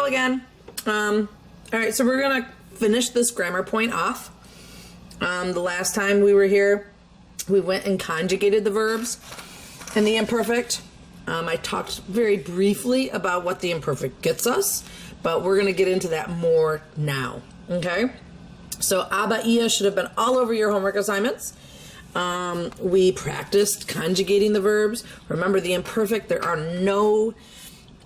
Hello again. All right, so we're going to finish this grammar point off. The last time we were here, we went and conjugated the verbs in the imperfect. I talked very briefly about what the imperfect gets us, but we're going to get into that more now, okay? So, aber ihr should have been all over your homework assignments. We practiced conjugating the verbs. Remember, the imperfect, there are no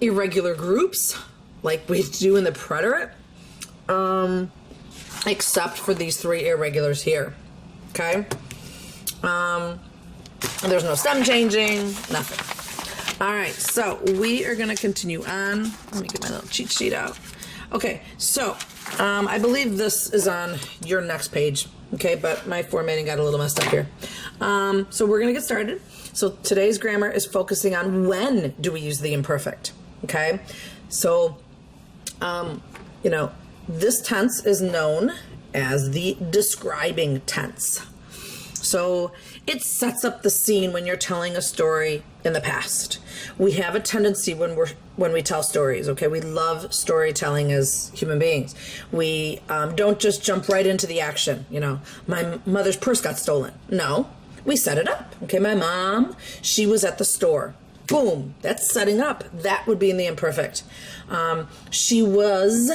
irregular groups like we do in the preterite, except for these three irregulars here, okay? There's no stem changing, nothing. All right, so we are going to continue on. Let me get my little cheat sheet out. Okay, so I believe this is on your next page, okay, but my formatting got a little messed up here. So we're going to get started. So today's grammar is focusing on when do we use the imperfect, okay? So, this tense is known as the describing tense. So it sets up the scene when you're telling a story in the past. We have a tendency when we tell stories, okay? We love storytelling as human beings. We don't just jump right into the action. My mother's purse got stolen. No, we set it up. Okay, my mom, she was at the store. Boom, that's setting up. That would be in the imperfect. She was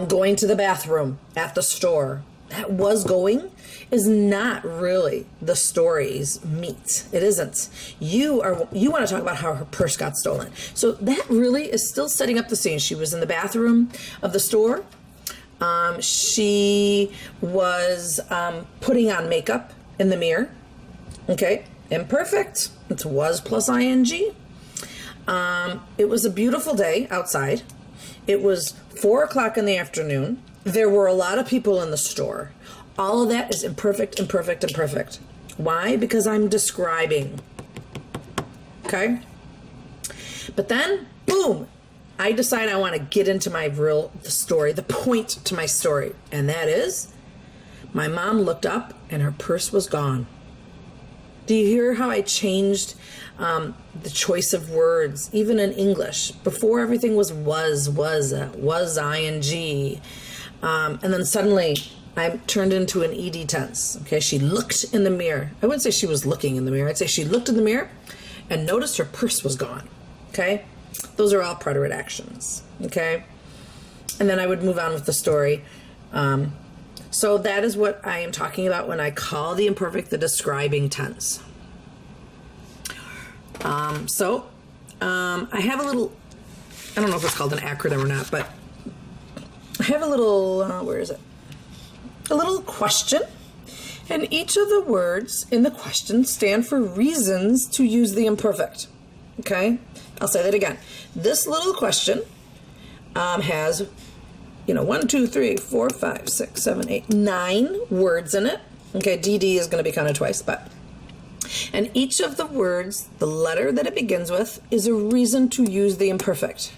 going to the bathroom at the store. That was going is not really the story's meat. It isn't. You want to talk about how her purse got stolen. So that really is still setting up the scene. She was in the bathroom of the store. She was putting on makeup in the mirror. Okay, imperfect. It was plus ing. It was a beautiful day outside. It was 4 o'clock in the afternoon. There were a lot of people in the store. All of that is imperfect, imperfect, imperfect. Why? Because I'm describing. Okay? But then, boom, I decide I want to get into the story, the point to my story. And that is, my mom looked up and her purse was gone. Do you hear how I changed the choice of words, even in English? Before everything was ing. And then suddenly I turned into an ed tense. Okay, she looked in the mirror. I wouldn't say she was looking in the mirror. I'd say she looked in the mirror and noticed her purse was gone. Okay, those are all preterite actions. Okay, and then I would move on with the story. So that is what I am talking about when I call the imperfect the describing tense. I have a little, I don't know if it's called an acronym or not, but I have a little, where is it? A little question. And each of the words in the question stand for reasons to use the imperfect. Okay? I'll say that again. This little question has 1, 2, 3, 4, 5, 6, 7, 8, 9 words in it. Okay, DD is going to be counted twice, but. And each of the words, the letter that it begins with, is a reason to use the imperfect.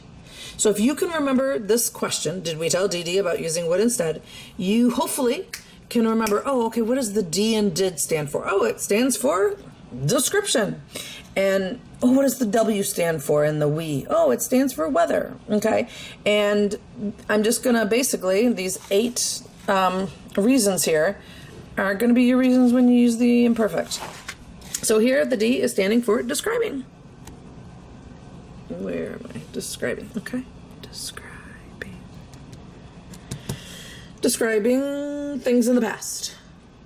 So if you can remember this question, did we tell DD about using would instead? You hopefully can remember, what does the D in did stand for? Oh, it stands for description. And what does the W stand for in the we? Oh, it stands for weather. Okay. And I'm just going to basically, these 8 reasons here are going to be your reasons when you use the imperfect. So here the D is standing for describing. Where am I? Describing. Okay. Describing things in the past.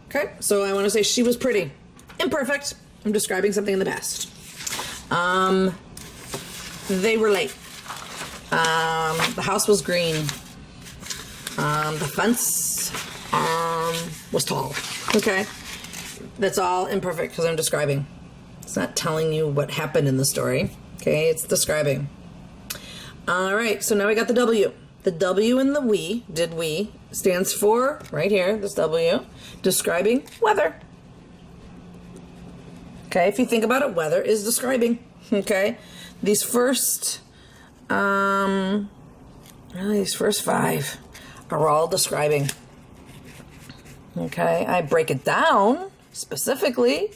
Okay. So I want to say she was pretty. Imperfect. I'm describing something in the past. They were late. The house was green. The fence was tall. Okay. That's all imperfect because I'm describing. It's not telling you what happened in the story. Okay, it's describing. All right, so now we got the W. The W in the did we, stands for, right here, this W, describing weather. Okay, if you think about it, weather is describing. Okay, these first 5 are all describing. Okay, I break it down specifically,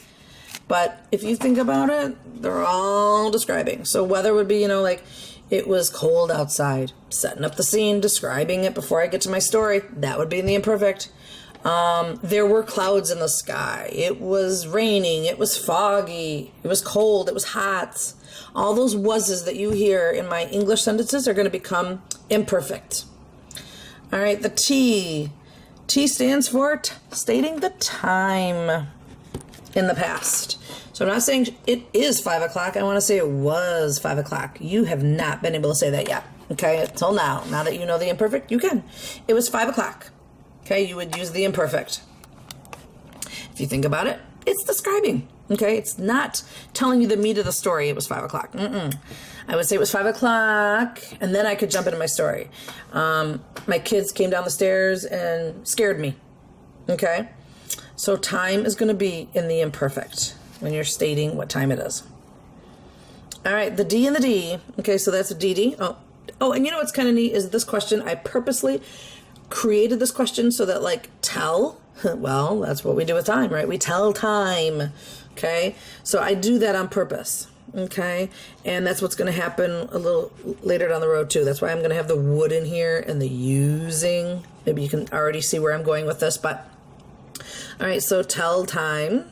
but if you think about it, they're all describing. So weather would be, It was cold outside. Setting up the scene, describing it before I get to my story. That would be in the imperfect. There were clouds in the sky. It was raining. It was foggy. It was cold. It was hot. All those was's that you hear in my English sentences are going to become imperfect. All right, the T. T stands for stating the time in the past. So I'm not saying it is 5 o'clock. I want to say it was 5 o'clock. You have not been able to say that yet. Okay, until now. Now that you know the imperfect, you can. It was 5 o'clock. Okay, you would use the imperfect. If you think about it, it's describing. Okay, it's not telling you the meat of the story. It was 5 o'clock. I would say it was 5 o'clock, and then I could jump into my story. My kids came down the stairs and scared me. Okay, so time is going to be in the imperfect when you're stating what time it is. All right, the D and the D. Okay, so that's a DD. Oh, and you know what's kind of neat is this question. I purposely created this question so that, like, tell, well, that's what we do with time, right? We tell time, okay? So I do that on purpose, okay? And that's what's going to happen a little later down the road, too. That's why I'm going to have the would in here and the using. Maybe you can already see where I'm going with this, but all right, so tell time.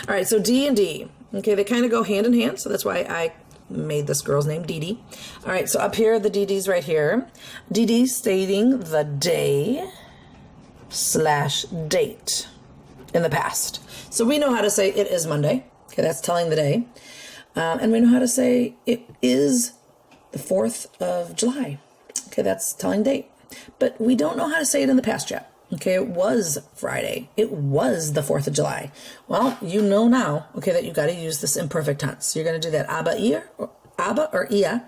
All right, so D and D, okay, they kind of go hand in hand, so that's why I made this girl's name Dee Dee. All right, so up here, the DD's right here. DD stating the day / date in the past. So we know how to say it is Monday. Okay, that's telling the day. And we know how to say it is the 4th of July. Okay, that's telling date. But we don't know how to say it in the past yet. Okay, it was Friday. It was the 4th of July. Well, you know now, okay, that you got to use this imperfect tense. So you're going to do that aba or ia,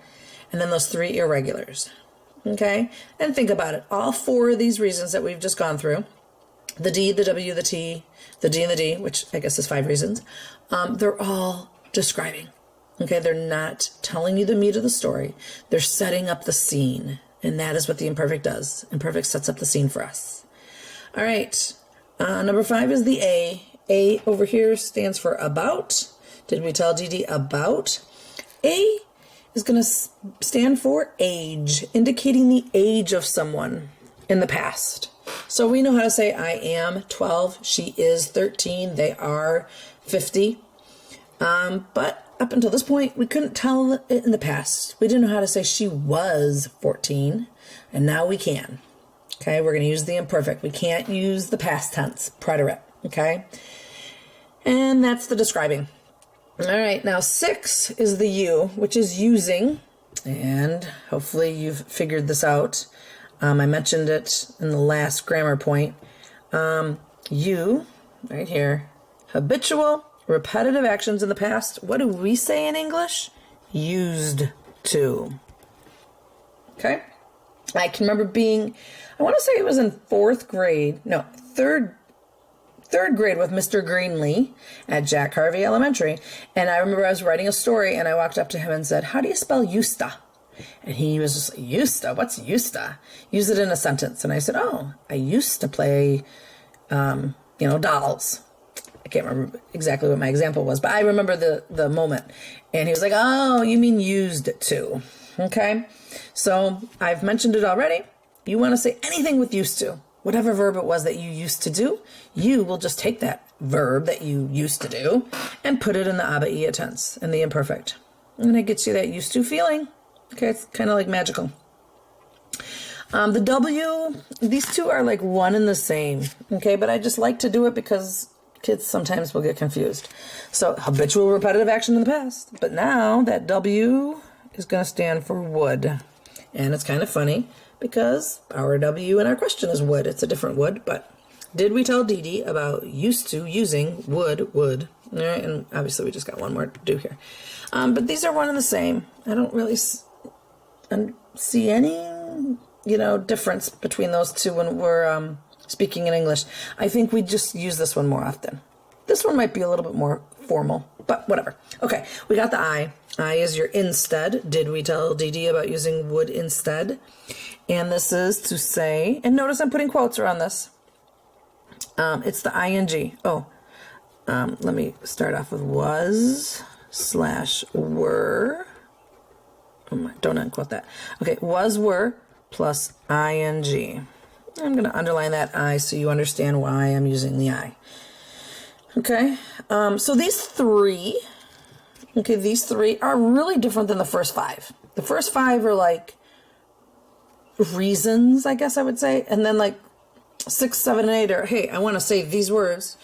and then those 3 irregulars. Okay, and think about it. All 4 of these reasons that we've just gone through, the D, the W, the T, the D, and the D, which I guess is 5 reasons, they're all describing. Okay, they're not telling you the meat of the story. They're setting up the scene, and that is what the imperfect does. Imperfect sets up the scene for us. All right, number 5 is the A. A over here stands for about. Did we tell DD about? A is going to stand for age, indicating the age of someone in the past. So we know how to say I am 12, she is 13, they are 50. But up until this point, we couldn't tell it in the past. We didn't know how to say she was 14, and now we can. Okay, we're going to use the imperfect. We can't use the past tense, preterite, okay? And that's the describing. All right, now 6 is the U, which is using, and hopefully you've figured this out. I mentioned it in the last grammar point. You, right here, habitual, repetitive actions in the past. What do we say in English? Used to. Okay? I can remember being, I want to say it was in third grade with Mr. Greenlee at Jack Harvey Elementary. And I remember I was writing a story and I walked up to him and said, how do you spell Eusta? And he was just like, Eusta? What's Eusta? Use it in a sentence. And I said, oh, I used to play, dolls. I can't remember exactly what my example was, but I remember the moment. And he was like, oh, you mean used to. Okay, so I've mentioned it already. You want to say anything with used to. Whatever verb it was that you used to do, you will just take that verb that you used to do and put it in the aba ia tense, in the imperfect. And it gets you that used to feeling. Okay, it's kind of like magical. The W, these two are like one and the same. Okay, but I just like to do it because kids sometimes will get confused. So habitual repetitive action in the past. But now that W is going to stand for would. And it's kind of funny because our W in our question is would. It's a different would, but did we tell Dee Dee about used to using would? All right, and obviously we just got one more to do here. But these are one and the same. I don't really see any, difference between those two when we're speaking in English. I think we just use this one more often. This one might be a little bit more formal, but whatever. Okay, we got the I. I is your instead. Did we tell Dee Dee about using would instead? And this is to say, and notice I'm putting quotes around this. It's the ing. Let me start off with was /were don't unquote that. Okay, was, were, plus ing. I'm going to underline that I so you understand why I'm using the I. Okay, so these three are really different than the first five. The first five are like reasons, I guess I would say. And then like 6, 7, and 8 are, hey, I want to say these words.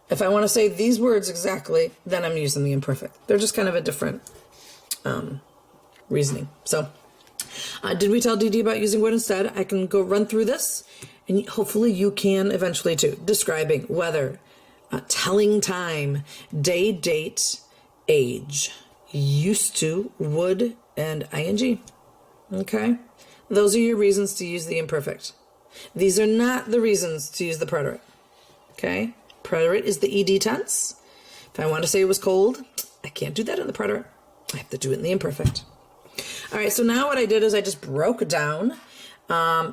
If I want to say these words exactly, then I'm using the imperfect. They're just kind of a different reasoning. So did we tell DD about using would instead? I can go run through this, and hopefully you can eventually too. Describing, weather, telling time, day, date, age, used to, would, and ing. Okay? Those are your reasons to use the imperfect. These are not the reasons to use the preterite. Okay? Preterite is the ed tense. If I want to say it was cold, I can't do that in the preterite. I have to do it in the imperfect. All right, so now what I did is I just broke down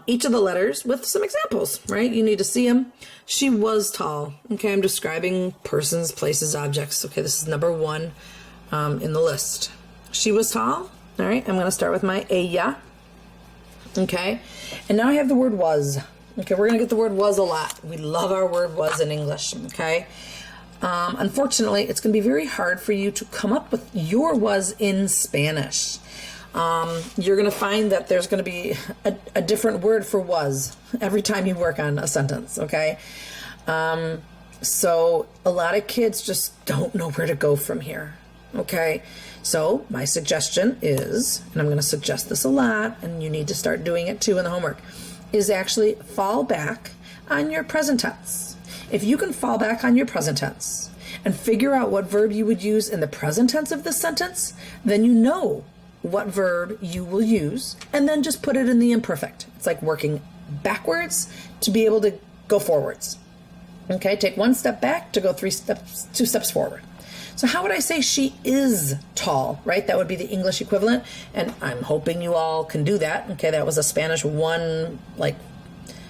each of the letters with some examples, right? You need to see them. She was tall. Okay, I'm describing persons, places, objects. Okay, this is number 1 in the list. She was tall. All right, I'm going to start with my ella. Okay, and now I have the word was. Okay, we're going to get the word was a lot. We love our word was in English, okay? Unfortunately, it's going to be very hard for you to come up with your was in Spanish. You're going to find that there's going to be a different word for was every time you work on a sentence, okay? So a lot of kids just don't know where to go from here, okay? So my suggestion is, and I'm going to suggest this a lot, and you need to start doing it too in the homework, is actually fall back on your present tense. If you can fall back on your present tense and figure out what verb you would use in the present tense of this sentence, then you know what verb you will use, and then just put it in the imperfect. It's like working backwards to be able to go forwards. Okay, take 1 step back to go 2 steps forward. So how would I say she is tall, right? That would be the English equivalent, and I'm hoping you all can do that. Okay, that was a Spanish 1, like,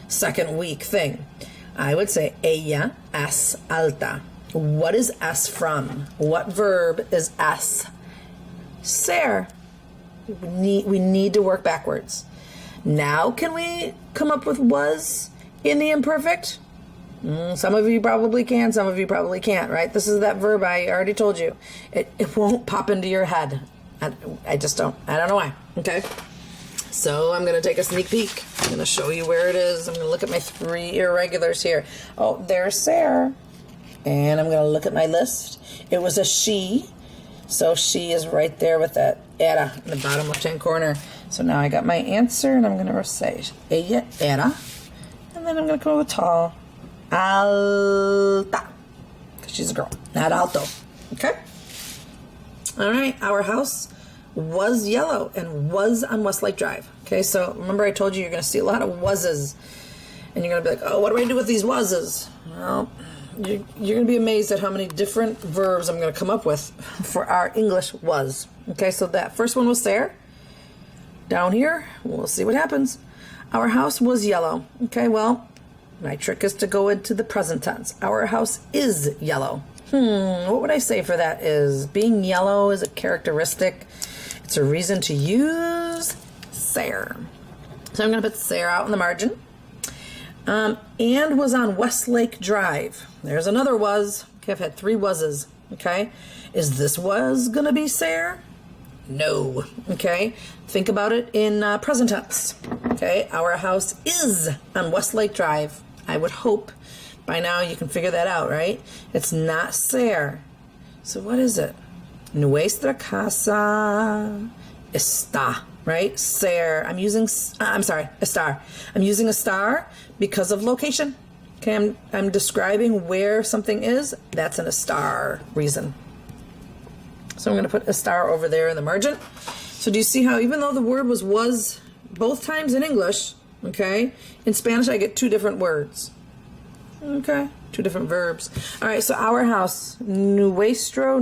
second week thing. I would say, ella es alta. What is es from? What verb is es? Ser. We need to work backwards. Now can we come up with was in the imperfect? Some of you probably can, some of you probably can't, right? This is that verb I already told you. It won't pop into your head. I just don't. I don't know why. Okay. So I'm going to take a sneak peek. I'm going to show you where it is. I'm going to look at my 3 irregulars here. Oh, there's Sarah. And I'm going to look at my list. It was a she. So she is right there with that era in the bottom left-hand corner. So now I got my answer, and I'm going to say ella era. And then I'm going to come up with tall. Alta. Because she's a girl, not alto. Okay? All right. Our house was yellow and was on Westlake Drive. Okay, so remember I told you you're going to see a lot of was's. And you're going to be like, oh, what do I do with these was's? Well, you're going to be amazed at how many different verbs I'm going to come up with for our English was. Okay, so that first one was there. Down here, we'll see what happens. Our house was yellow. Okay, well, my trick is to go into the present tense. Our house is yellow. What would I say for that is being yellow is a characteristic. It's a reason to use Sarah. So I'm going to put Sarah out in the margin. And was on Westlake Drive. There's another was. Okay, I've had 3 was's. Okay. Is this was going to be Sarah? No. Okay. Think about it in present tense. Okay. Our house is on Westlake Drive. I would hope by now you can figure that out, right? It's not Sarah. So what is it? Nuestra casa está, right? Ser. I'm using a star. I'm using a star because of location. Okay, I'm describing where something is. That's in a star reason. So I'm going to put a star over there in the margin. So do you see how even though the word was both times in English, okay, in Spanish I get 2 different words. Okay, 2 different verbs. All right, so our house, nuestra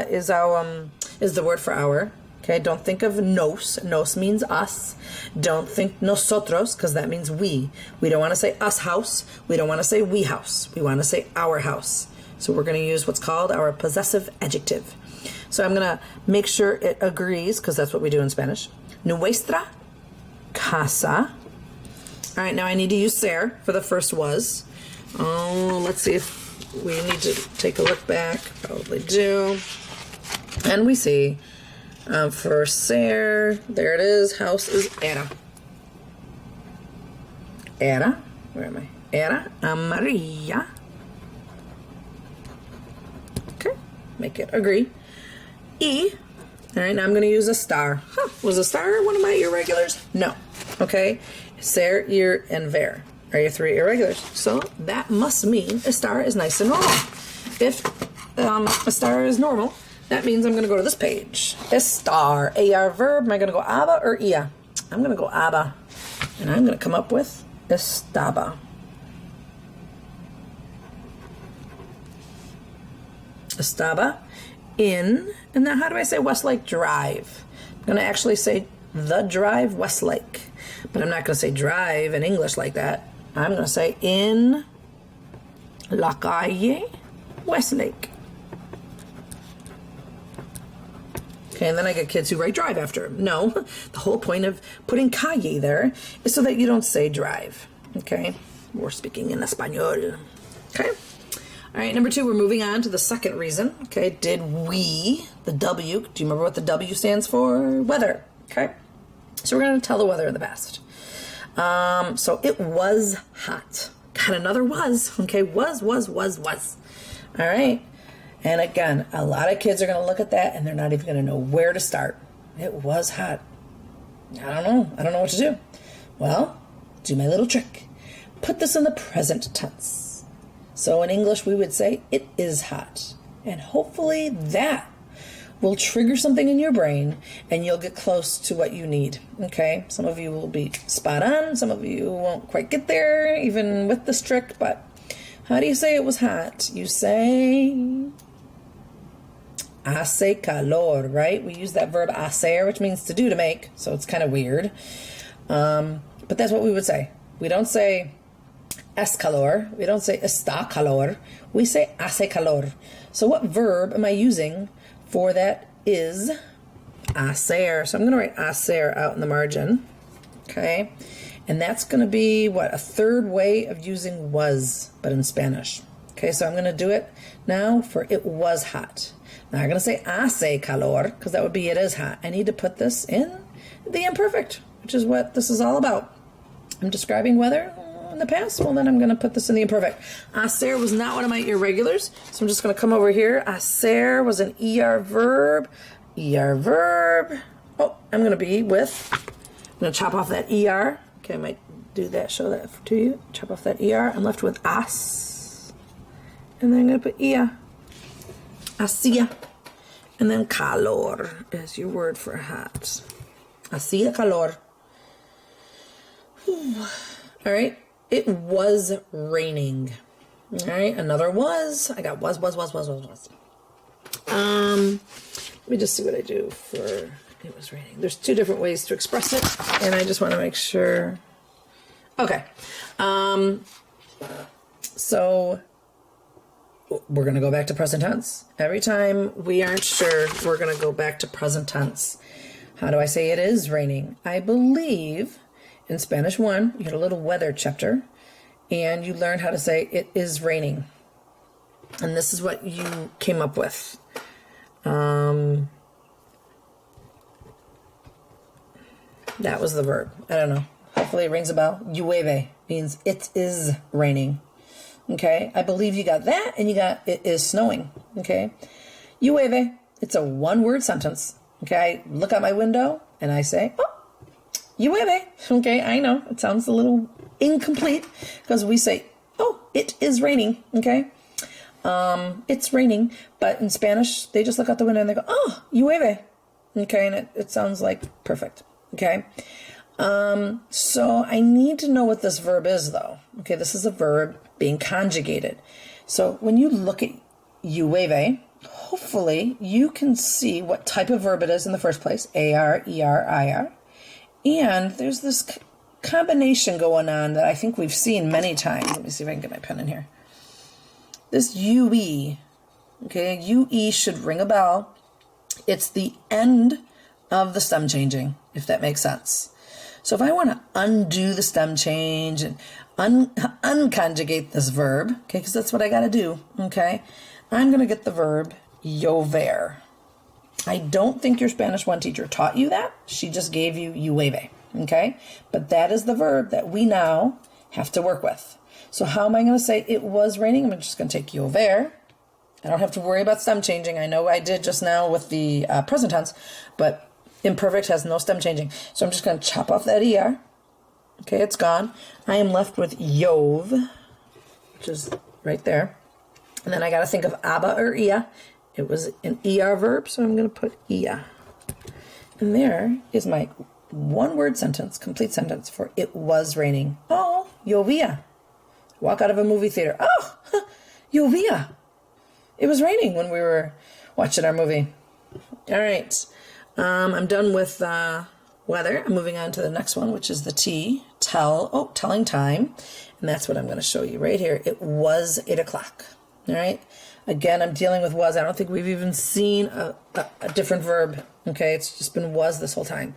is our is the word for our. Okay, don't think of nos. Nos means us. Don't think nosotros, because that means we. We don't want to say us house. We don't want to say we house. We want to say our house. So we're going to use what's called our possessive adjective. So I'm going to make sure it agrees, because that's what we do in Spanish. Nuestra casa. All right, now I need to use ser for the first was. Oh, let's see if we need to take a look back. Probably do. And we see for ser, there it is, house is era. Era, where am I? Era amarilla. Okay, make it agree. Y, all right, now I'm going to use a star. Huh, was a star one of my irregulars? No. Okay, ser, ir, and ver are your three irregulars. So that must mean a star is nice and normal. If a star is normal, that means I'm going to go to this page. Estar, AR verb. Am I going to go aba or ia? I'm going to go aba. And I'm going to come up with estaba. Estaba in, and then how do I say Westlake Drive? I'm going to actually say the drive, Westlake. But I'm not going to say drive in English like that. I'm going to say in la calle, Westlake. Okay, and then I get kids who write drive after. No, the whole point of putting calle there is so that you don't say drive. Okay, we're speaking in Espanol. Okay, all right, number 2, we're moving on to the second reason. Okay, did we, the W, do you remember what the W stands for? Weather. Okay, so we're going to tell the weather in the past. So it was hot. Got another was. Okay, was. All right. And again, a lot of kids are going to look at that and they're not even going to know where to start. It was hot. I don't know what to do. Well, do my little trick. Put this in the present tense. So in English, we would say, it is hot. And hopefully that will trigger something in your brain and you'll get close to what you need. Okay? Some of you will be spot on. Some of you won't quite get there, even with this trick. But how do you say it was hot? You say hace calor, right? We use that verb hacer, which means to do, to make. So it's kind of weird. But that's what we would say. We don't say es calor. We don't say está calor. We say hace calor. So what verb am I using for that is hacer? So I'm going to write hacer out in the margin. Okay. And that's going to be, what, a third way of using was, but in Spanish. Okay, so I'm going to do it now for it was hot. Now I'm going to say hace calor, because that would be it is hot. I need to put this in the imperfect, which is what this is all about. I'm describing weather in the past. Well, then I'm going to put this in the imperfect. Hacer was not one of my irregulars, so I'm just going to come over here. Hacer was an ER verb. ER verb. Oh, I'm going to be with, I'm going to chop off that ER. Okay, I might do that, show that to you. Chop off that ER. I'm left with as. And then I'm going to put ia. Hacía. And then calor is your word for hot. Hacía calor. All right. It was raining. All right. Another was. I got was. Let me just see what I do for it was raining. There's 2 different ways to express it, and I just want to make sure. Okay. So we're going to go back to present tense. Every time we aren't sure, we're going to go back to present tense. How do I say it is raining? I believe in Spanish 1, you had a little weather chapter, and you learned how to say it is raining. And this is what you came up with. That was the verb. I don't know. Hopefully it rings a bell. Llueve means it is raining. Okay? I believe you got that, and you got it is snowing. Okay? Llueve. It's a one-word sentence. Okay? I look out my window, and I say, oh, llueve. Okay? I know. It sounds a little incomplete, because we say, oh, it is raining. Okay? It's raining. But in Spanish, they just look out the window, and they go, oh, llueve. Okay? And it sounds like perfect. Okay, so I need to know what this verb is, though. Okay, this is a verb being conjugated. So when you look at llueve, hopefully you can see what type of verb it is in the first place, AR, ER, IR. And there's this combination going on that I think we've seen many times. Let me see if I can get my pen in here. This UE, okay, UE should ring a bell. It's the end of the stem changing, if that makes sense. So if I want to undo the stem change and unconjugate this verb, okay, because that's what I got to do, okay, I'm going to get the verb llover. I don't think your Spanish 1 teacher taught you that. She just gave you llueve, okay? But that is the verb that we now have to work with. So how am I going to say it was raining? I'm just going to take llover. I don't have to worry about stem changing. I know I did just now with the present tense, but imperfect has no stem changing. So I'm just going to chop off that er. Okay, it's gone. I am left with Jove, which is right there. And then I got to think of aba or ia. It was an er verb, so I'm going to put ia. And there is my one-word sentence, complete sentence for it was raining. Oh, llovía. Walk out of a movie theater. Oh, llovía. It was raining when we were watching our movie. All right. I'm done with weather. I'm moving on to the next one, which is the T, telling time. And that's what I'm going to show you right here. It was 8 o'clock. All right. Again, I'm dealing with was. I don't think we've even seen a different verb. Okay. It's just been was this whole time.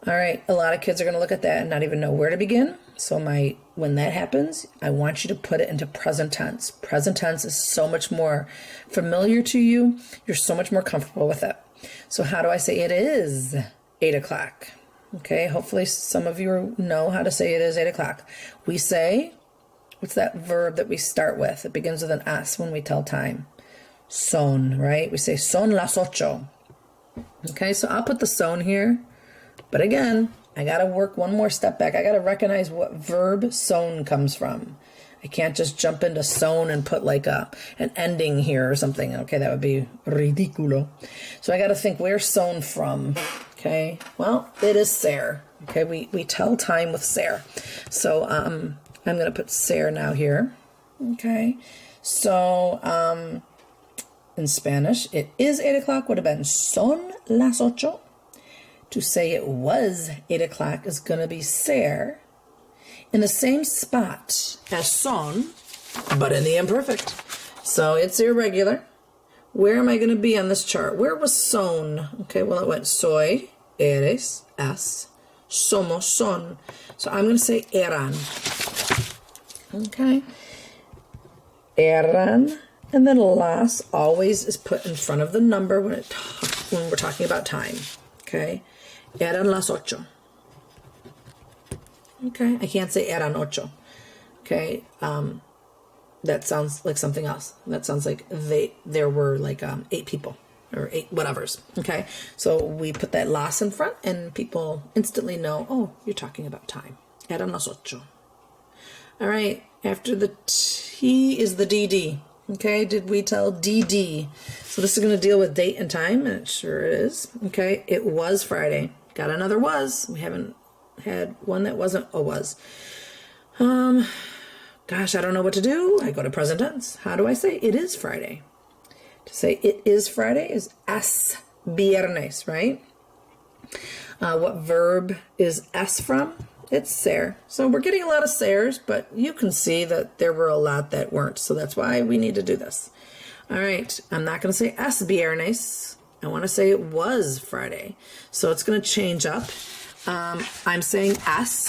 All right. A lot of kids are going to look at that and not even know where to begin. So when that happens, I want you to put it into present tense. Present tense is so much more familiar to you. You're so much more comfortable with it. So how do I say it is 8 o'clock? Okay, hopefully some of you know how to say it is 8 o'clock. We say, what's that verb that we start with? It begins with an S when we tell time. Son, right? We say son las ocho. Okay, so I'll put the son here. But again, I got to work one more step back. I got to recognize what verb son comes from. I can't just jump into son and put like an ending here or something. Okay, that would be ridiculo. So I got to think, where's son from? Okay, well, it is ser. Okay, we tell time with ser. So I'm going to put ser now here. Okay, so in Spanish, it is 8 o'clock would have been son las ocho. To say it was 8 o'clock is going to be ser. In the same spot as son, but in the imperfect. So it's irregular. Where am I going to be on this chart? Where was son? Okay, well, it went soy, eres, es, somos, son. So I'm going to say eran. Okay. Eran. And then las always is put in front of the number when we're talking about time. Okay. Eran las ocho. Okay, I can't say eran ocho. Okay, that sounds like something else. That sounds like there were like 8 people or 8 whatevers. Okay, so we put that las in front, and people instantly know, oh, you're talking about time. Eran las ocho. All right, after the T is the DD. Okay, did we tell DD? So this is going to deal with date and time, and it sure is. Okay, it was Friday. Got another was. We haven't had one that wasn't a was. Gosh, I don't know what to do. I go to present tense. How do I say it is Friday? To say it is Friday is es viernes, right? What verb is es from? It's ser. So we're getting a lot of sers, but you can see that there were a lot that weren't. So that's why we need to do this. All right. I'm not going to say es viernes. I want to say it was Friday. So it's going to change up. I'm saying es.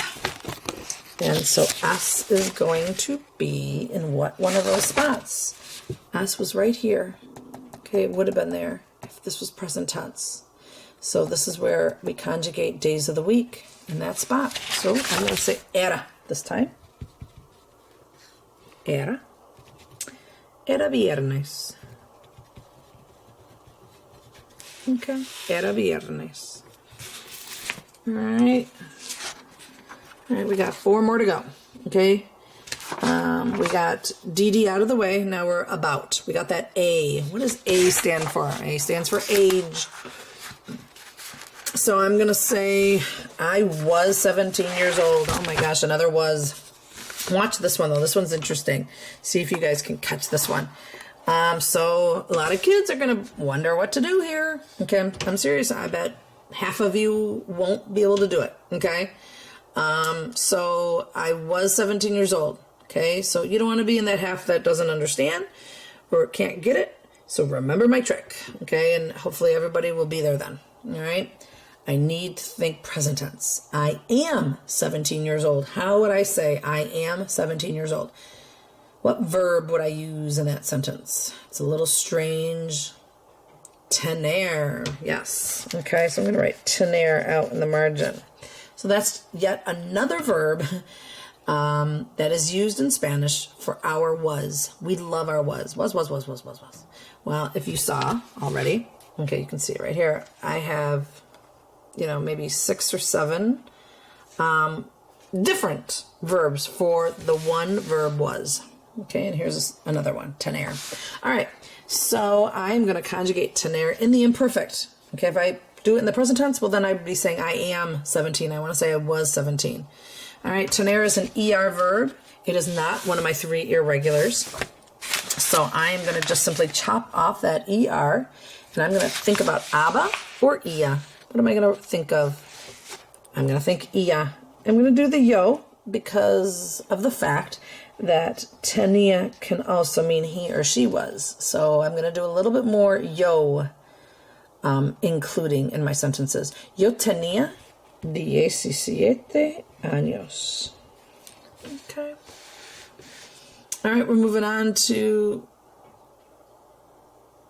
And so es is going to be in what one of those spots? Es was right here. Okay, it would have been there if this was present tense. So this is where we conjugate days of the week in that spot. So I'm going to say era this time. Era. Era viernes. Okay, era viernes. All right. All right, we got 4 more to go. Okay. We got DD out of the way. Now we're about. We got that A. What does A stand for? A stands for age. So I'm going to say I was 17 years old. Oh my gosh, another was. Watch this one though. This one's interesting. See if you guys can catch this one. So a lot of kids are going to wonder what to do here. Okay, I'm serious. I bet half of you won't be able to do it. Okay. So I was 17 years old. Okay. So you don't want to be in that half that doesn't understand or can't get it. So remember my trick, okay? And hopefully everybody will be there then, all right? I need to think present tense. I am 17 years old. How would I say I am 17 years old? What verb would I use in that sentence? It's a little strange. Tener, yes. Okay, so I'm going to write tener out in the margin. So that's yet another verb that is used in Spanish for our was. We love our was. Was. Well, if you saw already, okay, you can see it right here. I have, maybe 6 or 7 different verbs for the one verb was. Okay, and here's another one, tener. All right, so I'm going to conjugate tener in the imperfect. Okay, if I do it in the present tense, well, then I'd be saying I am 17. I want to say I was 17. All right, tener is an ER verb. It is not one of my 3 irregulars. So I'm going to just simply chop off that ER, and I'm going to think about aba or ia. What am I going to think of? I'm going to think ia. I'm going to do the yo because of the fact that tenía can also mean he or she was. So I'm going to do a little bit more yo including in my sentences. Yo tenía 17 años. Okay. All right, we're moving on to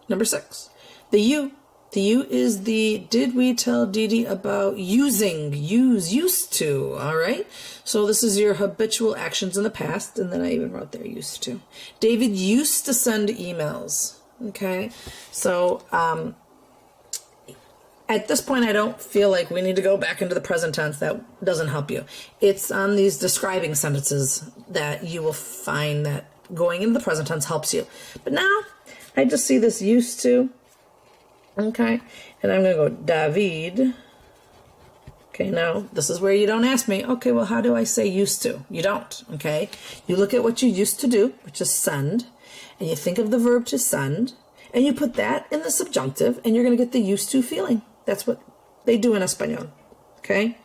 number 6. The you. The you is the did we tell Didi about using, used to, all right? So this is your habitual actions in the past, and then I even wrote there used to. David used to send emails, okay? So at this point, I don't feel like we need to go back into the present tense. That doesn't help you. It's on these describing sentences that you will find that going into the present tense helps you. But now, I just see this used to. Okay, and I'm going to go David. Okay, now this is where you don't ask me, okay, well, how do I say used to? You don't, okay? You look at what you used to do, which is send, and you think of the verb to send, and you put that in the subjunctive, and you're going to get the used to feeling. That's what they do in Espanol, okay?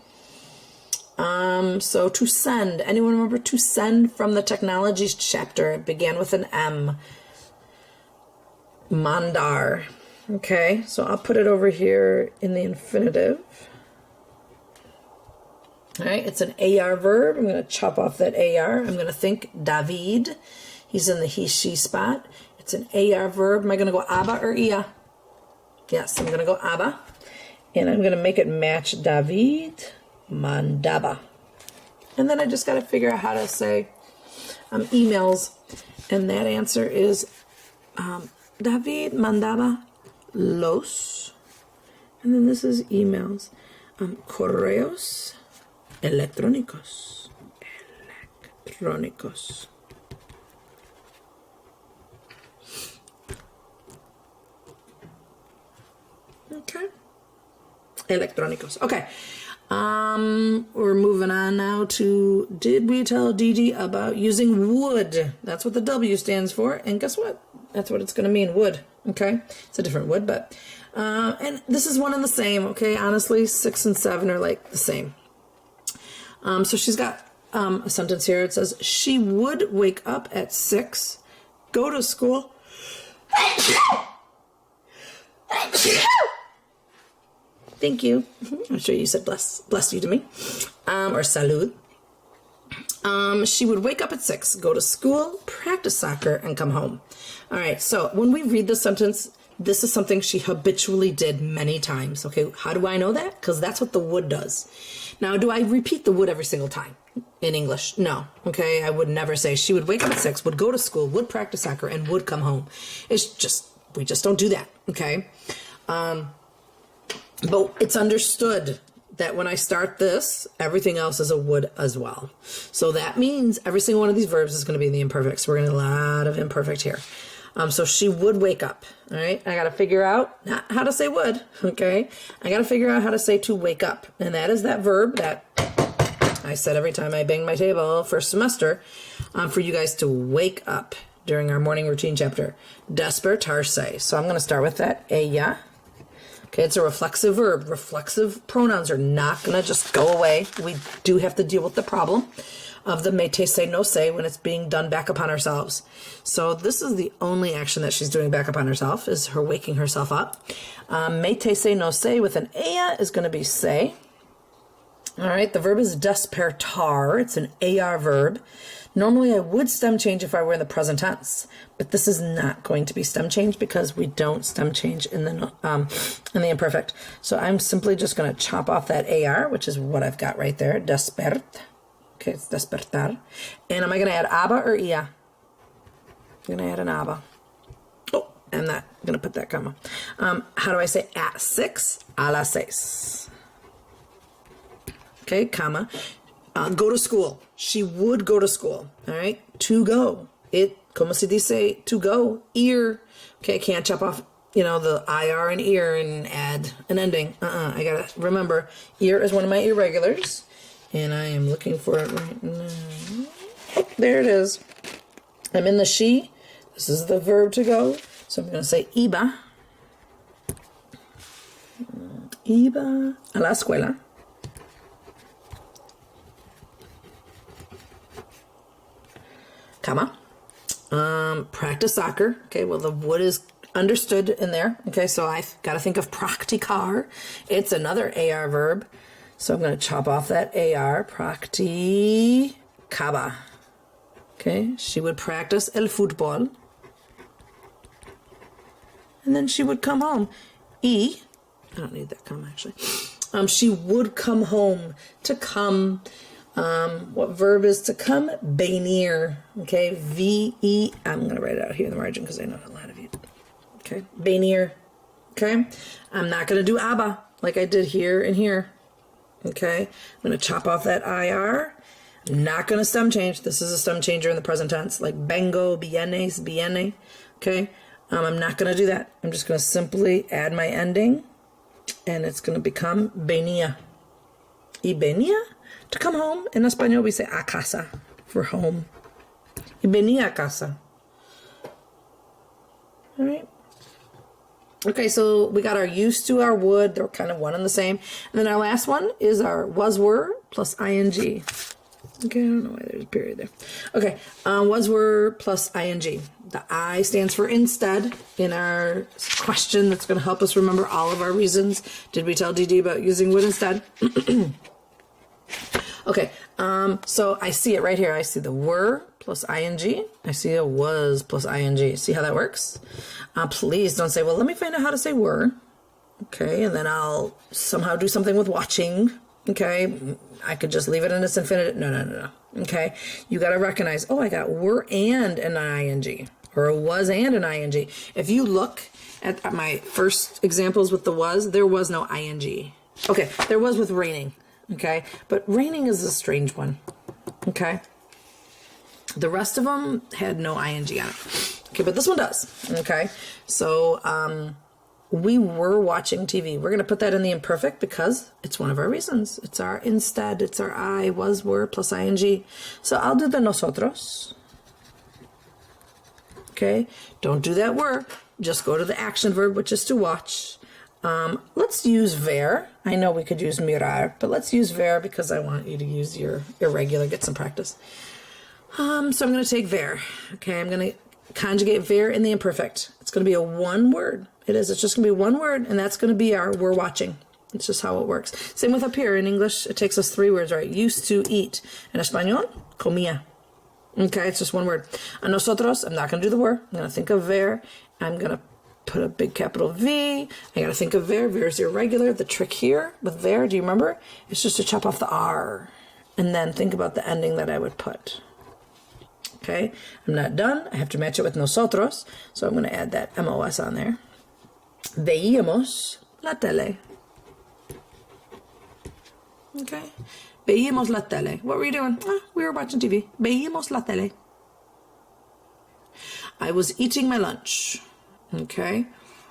So to send, anyone remember to send from the technologies chapter? It began with an M. Mandar. Okay, so I'll put it over here in the infinitive. All right, it's an AR verb. I'm going to chop off that AR. I'm going to think David. He's in the he, she spot. It's an AR verb. Am I going to go aba or ia? Yes, I'm going to go aba. And I'm going to make it match David mandaba. And then I just got to figure out how to say emails. And that answer is David mandaba los, and then this is emails, correos electrónicos. Okay, electrónicos. Okay, we're moving on now to did we tell Didi about using would? That's what the W stands for, and guess what? That's what it's going to mean, would. Okay, it's a different would, but and this is one and the same. Okay, honestly, 6 and 7 are like the same. So she's got a sentence here. It says she would wake up at 6, go to school. Thank you. I'm sure you said bless you to me, or salud. She would wake up at 6, go to school, practice soccer, and come home. All right, so when we read this sentence, this is something she habitually did many times. Okay, how do I know that? Because that's what the would does. Now, do I repeat the would every single time in English? No. Okay, I would never say she would wake up at 6, would go to school, would practice soccer, and would come home. It's just, we just don't do that, okay? But it's understood that when I start this, everything else is a would as well. So that means every single one of these verbs is going to be in the imperfect. So we're getting a lot of imperfect here. So she would wake up, all right? I got to figure out not how to say would, okay? I got to figure out how to say to wake up. And that is that verb that I said every time I banged my table first semester for you guys to wake up during our morning routine chapter. Despertarse. So I'm going to start with that. Ella. Okay, it's a reflexive verb. Reflexive pronouns are not going to just go away. We do have to deal with the problem. of the me te se no se when it's being done back upon ourselves. So this is the only action that she's doing back upon herself, is her waking herself up. Me te se no se with an ea is going to be say. All right, the verb is despertar. It's an AR verb. Normally I would stem change if I were in the present tense, but this is not going to be stem change because we don't stem change in the imperfect. So I'm simply just going to chop off that AR, which is what I've got right there, despert. Okay, it's despertar. And am I going to add aba or ia? I'm going to add an aba. Oh, I'm not going to put that comma. How do I say at 6? A las 6. Okay, comma. Go to school. She would go to school. All right, to go. It, como se dice, to go, ir. Okay, I can't chop off, the IR and ear and add an ending. I gotta remember, ear is one of my irregulars, and I am looking for it right now. Oh, there it is. I'm in the she. This is the verb to go. So I'm gonna say iba. Iba a la escuela. Comma. Practice soccer. Okay, well, the would is understood in there. Okay, so I've got to think of practicar. It's another AR verb. So I'm going to chop off that AR. Practicaba. Okay, she would practice el fútbol. And then she would come home. I don't need that comma, actually. She would come home. To come. What verb is to come? Venir. Okay, V-E. I'm going to write it out here in the margin because I know a lot of you. Okay, venir. Okay, I'm not going to do aba like I did here and here. Okay, I'm going to chop off that IR. I'm not going to stem change. This is a stem changer in the present tense, like vengo, vienes, viene. Okay, I'm not going to do that. I'm just going to simply add my ending, and it's going to become venía. Y venía? To come home, in Espanol we say a casa, for home. Y venía a casa. All right. Okay, so we got our used to, our would. They're kind of one and the same. And then our last one is our was, were, plus ing. Okay, I don't know why there's a period there. Okay, was, were, plus ing. The I stands for instead in our question. That's going to help us remember all of our reasons. Did we tell DD about using would instead? Okay, so I see it right here. I see the were plus ing. I see a was plus ing. See how that works? Please don't say, well, let me find out how to say were. Okay, and then I'll somehow do something with watching. Okay, I could just leave it in its infinitive. No. Okay, you got to recognize, oh, I got were and an ing, or a was and an ing. If you look at my first examples with the was, there was no ing. Okay, there was with raining. Okay, but raining is a strange one. Okay, the rest of them had no ing on it. Okay, but this one does. Okay, so we were watching TV. We're going to put that in the imperfect because it's one of our reasons. It's our instead. It's our I, was, were, plus ing. So I'll do the nosotros. Okay, don't do that were. Just go to the action verb, which is to watch. Let's use ver. I know we could use mirar, but let's use ver because I want you to use your irregular, get some practice. So I'm going to take ver. Okay, I'm going to conjugate ver in the imperfect. It's going to be a one word. It is. It's just going to be one word, and that's going to be our we're watching. It's just how it works. Same with up here. In English, it takes us 3 words, right? Used to eat. In Espanol, comía. Okay, it's just one word. A nosotros, I'm not going to do the were. I'm going to think of ver. I'm going to put a big capital V. I got to think of ver. Ver is irregular. The trick here with ver, do you remember? It's just to chop off the R and then think about the ending that I would put. Okay, I'm not done. I have to match it with nosotros. So I'm going to add that MOS on there. Veíamos la tele. Okay, veíamos la tele. What were you doing? We were watching TV. Veíamos la tele. I was eating my lunch. Okay,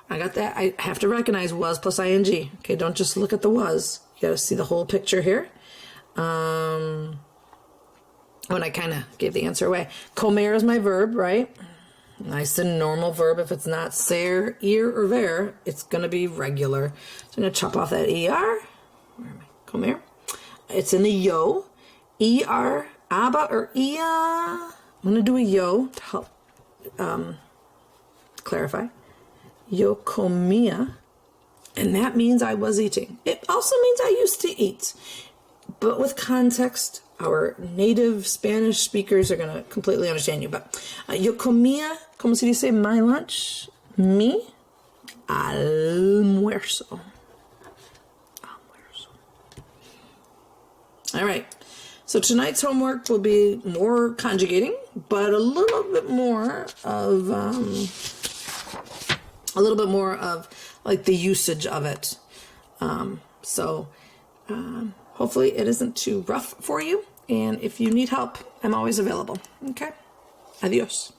I got that. I have to recognize was plus ing. Okay, don't just look at the was. You got to see the whole picture here. When I kind of gave the answer away. Comer is my verb, right? Nice and normal verb. If it's not ser, ir, or ver, it's going to be regular. So I'm going to chop off that er. Where am I? Comer. It's in the yo. Er Aber or ia. I'm going to do a yo to help clarify. Yo comía. And that means I was eating. It also means I used to eat. But with context, our native Spanish speakers are going to completely understand you. But yo comía, como se dice, my lunch, mi almuerzo. All right. So tonight's homework will be more conjugating, but a little bit more of like the usage of it. Hopefully it isn't too rough for you. And if you need help, I'm always available. Okay? Adios.